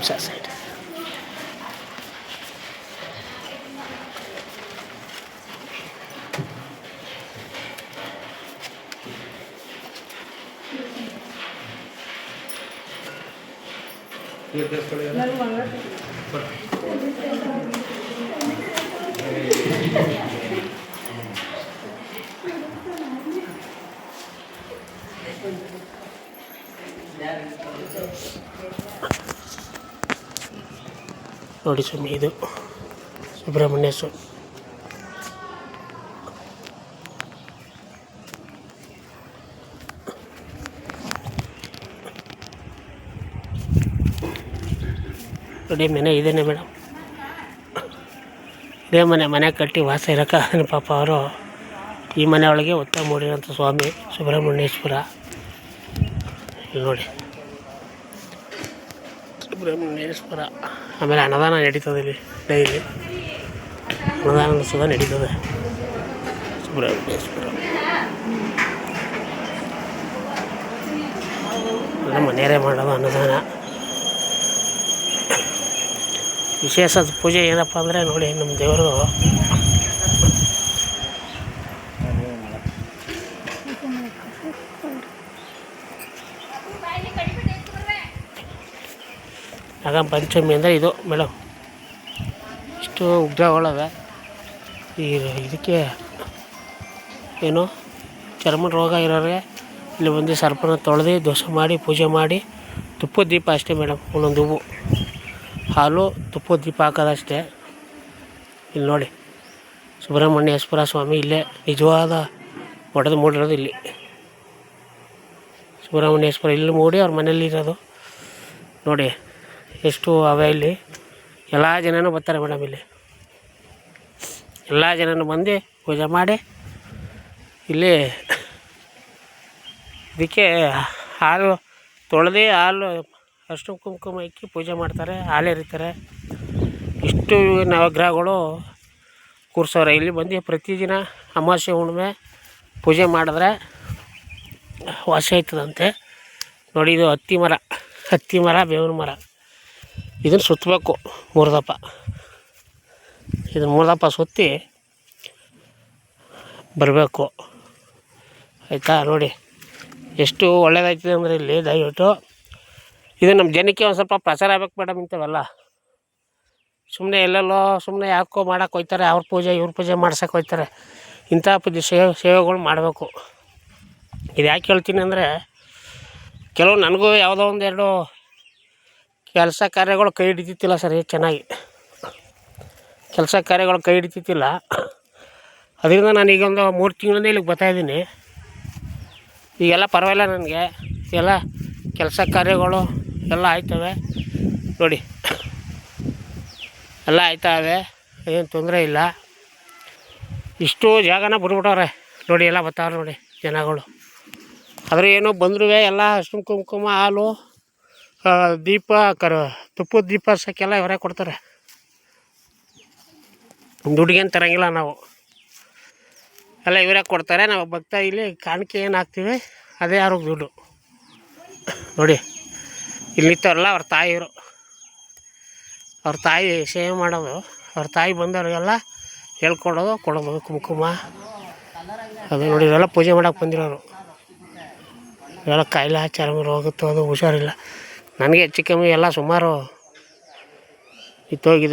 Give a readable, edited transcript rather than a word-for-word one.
ನಿಮಿಷ ಸೈಡ್. ನೋಡಿ ಸ್ವಾಮಿ, ಇದು ಸುಬ್ರಹ್ಮಣ್ಯ ಸ್ವಾಮಿ. ನೋಡಿ ಮನೆ ಇದೇನೆ ಮೇಡಮ್, ಇದೇ ಮನೆ ಕಟ್ಟಿ ವಾಸ ಇರೋಕ್ಕಾಗ ಪಾಪ ಅವರು ಈ ಮನೆ ಒಳಗೆ ಒತ್ತ ಮೂಡಿರೋಂಥ ಸ್ವಾಮಿ ಸುಬ್ರಹ್ಮಣ್ಯೇಶ್ವರ. ಇಲ್ಲಿ ನೋಡಿ ಸುಬ್ರಹ್ಮಣ್ಯೇಶ್ವರ. ಆಮೇಲೆ ಅನ್ನದಾನ ನಡೀತದೆ ಇಲ್ಲಿ ಡೈಲಿ, ಅನ್ನದಾನ ಸುಧಾ ನಡೀತದೆ ಸುಬ್ರಹ್ಮಣ್ಯೇಶ್ವರ. ಮನೆಯವರೇ ಮಾಡೋದು ಅನ್ನದಾನ. ವಿಶೇಷ ಪೂಜೆ ಏನಪ್ಪ ಅಂದರೆ ನೋಡಿ, ನಮ್ಮ ದೇವರು ನಾಗ ಪಂಚಮಿ ಅಂದರೆ ಇದು ಮೇಡಮ್. ಇಷ್ಟು ಉಗ್ರಗಳವೆ. ಇದಕ್ಕೆ ಏನು ಚರ್ಮ ರೋಗ ಇರೋರಿಗೆ ಇಲ್ಲಿ ಬಂದು ಸರ್ಪನ ತೊಳೆದು ದೋಷ ಮಾಡಿ ಪೂಜೆ ಮಾಡಿ ತುಪ್ಪದ ದೀಪ ಅಷ್ಟೇ ಮೇಡಮ್. ಒಂದೊಂದು ಹೂವು ಹಾಲು ತುಪ್ಪದ ದೀಪ ಹಾಕೋದಷ್ಟೇ. ಇಲ್ಲಿ ನೋಡಿ ಸುಬ್ರಹ್ಮಣ್ಯೇಶ್ವರ ಸ್ವಾಮಿ ಇಲ್ಲೇ ನಿಜವಾದ ಒಡೆದು ಮೂಡಿರೋದು ಇಲ್ಲಿ. ಸುಬ್ರಹ್ಮಣ್ಯೇಶ್ವರ ಇಲ್ಲಿ ಮೂಡಿ ಅವ್ರ ಮನೇಲಿ ಇರೋದು ನೋಡಿ. ಎಷ್ಟು ಅವೆ ಇಲ್ಲಿ. ಎಲ್ಲ ಜನನೂ ಬರ್ತಾರೆ ಮೇಡಮ್. ಇಲ್ಲಿ ಎಲ್ಲ ಜನನೂ ಬಂದು ಪೂಜೆ ಮಾಡಿ ಇಲ್ಲಿ ಇದಕ್ಕೆ ಹಾಲು ತೊಳೆದು ಹಾಲು ಅಷ್ಟು ಕುಂಕುಮ ಇಕ್ಕಿ ಪೂಜೆ ಮಾಡ್ತಾರೆ, ಹಾಲು ಎರಿತಾರೆ. ಇಷ್ಟು ನವಗ್ರಹಗಳು ಕೂರ್ಸೋರೆ ಇಲ್ಲಿ ಬಂದು ಪ್ರತಿದಿನ ಅಮಾವಾಸ್ಯೆ ಹುಣ್ಣಿಮೆ ಪೂಜೆ ಮಾಡಿದ್ರೆ ವಾಸಿ ಆಯ್ತದಂತೆ. ನೋಡಿ ಇದು ಹತ್ತಿ ಮರ ಬೇವಿನ ಮರ. ಇದನ್ನು ಸುತ್ತಬೇಕು ಮೂರ್ದಪ್ಪ. ಇದನ್ನು ಮೂರ್ದಪ್ಪ ಸುತ್ತಿ ಬರಬೇಕು, ಆಯಿತಾ. ನೋಡಿ ಎಷ್ಟು ಒಳ್ಳೇದಾಯ್ತದೆ ಅಂದರೆ ಇಲ್ಲಿ ದಯವಿಟ್ಟು ಇದು ನಮ್ಮ ಜನಕ್ಕೆ ಒಂದು ಸ್ವಲ್ಪ ಪ್ರಚಾರ ಆಗ್ಬೇಕು ಮೇಡಮ್. ಇಂಥವೆಲ್ಲ ಸುಮ್ಮನೆ ಎಲ್ಲೆಲ್ಲೋ ಸುಮ್ಮನೆ ಯಾಕೋ ಮಾಡೋಕೆ ಹೋಗ್ತಾರೆ, ಅವ್ರ ಪೂಜೆ ಇವ್ರ ಪೂಜೆ ಮಾಡ್ಸೋಕೆ ಹೋಗ್ತಾರೆ. ಇಂಥ ಸೇವೆಗಳು ಮಾಡಬೇಕು. ಇದು ಯಾಕೆ ಹೇಳ್ತೀನಿ ಅಂದರೆ, ಕೆಲವು ನನಗೂ ಯಾವುದೋ ಒಂದೆರಡು ಕೆಲಸ ಕಾರ್ಯಗಳು ಕೈ ಹಿಡಿತಿತ್ತಿಲ್ಲ ಸರಿ ಚೆನ್ನಾಗಿ. ಕೆಲಸ ಕಾರ್ಯಗಳು ಕೈ ಹಿಡಿತಿತ್ತಿಲ್ಲ. ಅದರಿಂದ ನಾನೀಗ ಒಂದು 3 ತಿಂಗಳಿಂದ ಇಲ್ಲಿಗೆ ಬರ್ತಾಯಿದ್ದೀನಿ. ಈಗೆಲ್ಲ ಪರವಾಗಿಲ್ಲ ನನಗೆ. ಎಲ್ಲ ಕೆಲಸ ಕಾರ್ಯಗಳು ಎಲ್ಲ ಆಯ್ತವೆ ನೋಡಿ, ಎಲ್ಲ ಆಯ್ತವೆ, ಏನು ತೊಂದರೆ ಇಲ್ಲ. ಇಷ್ಟು ಜಾಗನ ಬಿಟ್ಬಿಟ್ಟವ್ರೆ ನೋಡಿ, ಎಲ್ಲ ಬರ್ತಾವ್ರೆ ನೋಡಿ ಜನಗಳು. ಆದರೆ ಏನೋ ಬಂದರೂ ಎಲ್ಲ ಅಷ್ಟು ಕುಂಕುಮ ಹಾಲು ದೀಪ ತುಪ್ಪದ ದೀಪ ಹಚ್ಚೋಕ್ಕೆಲ್ಲ ಇವರೇ ಕೊಡ್ತಾರೆ. ದುಡ್ಡಿಗೇನು ತರೋಂಗಿಲ್ಲ ನಾವು, ಎಲ್ಲ ಇವರೇ ಕೊಡ್ತಾರೆ. ನಾವು ಭಕ್ತ ಇಲ್ಲಿ ಕಾಣಿಕೆ ಏನು ಹಾಕ್ತೀವಿ ಅದೇ ಅವ್ರಿಗೆ ದುಡ್ಡು ನೋಡಿ. ಇಲ್ಲಿ ನಿಂತವ್ರಲ್ಲ ಅವ್ರ ತಾಯಿಯವರು, ಅವ್ರ ತಾಯಿ ಸೇವೆ ಮಾಡೋದು. ಅವ್ರ ತಾಯಿ ಬಂದವ್ರಿಗೆಲ್ಲ ಹೇಳ್ಕೊಡೋದು, ಕೊಡೋದು ಕುಂಕುಮ ಅದು ನೋಡಿ. ಇವೆಲ್ಲ ಪೂಜೆ ಮಾಡೋಕೆ ಬಂದಿರೋರು. ಇವೆಲ್ಲ ಕಾಯಿಲೆ ಚರ್ಮ ರೋಗತ್ತು, ಅದು ಹುಷಾರಿಲ್ಲ. ನನಗೆ ಹೆಚ್ಚು ಕಮ್ಮಿ ಎಲ್ಲ ಸುಮಾರು ಇತ್ತೋಗಿದೆ.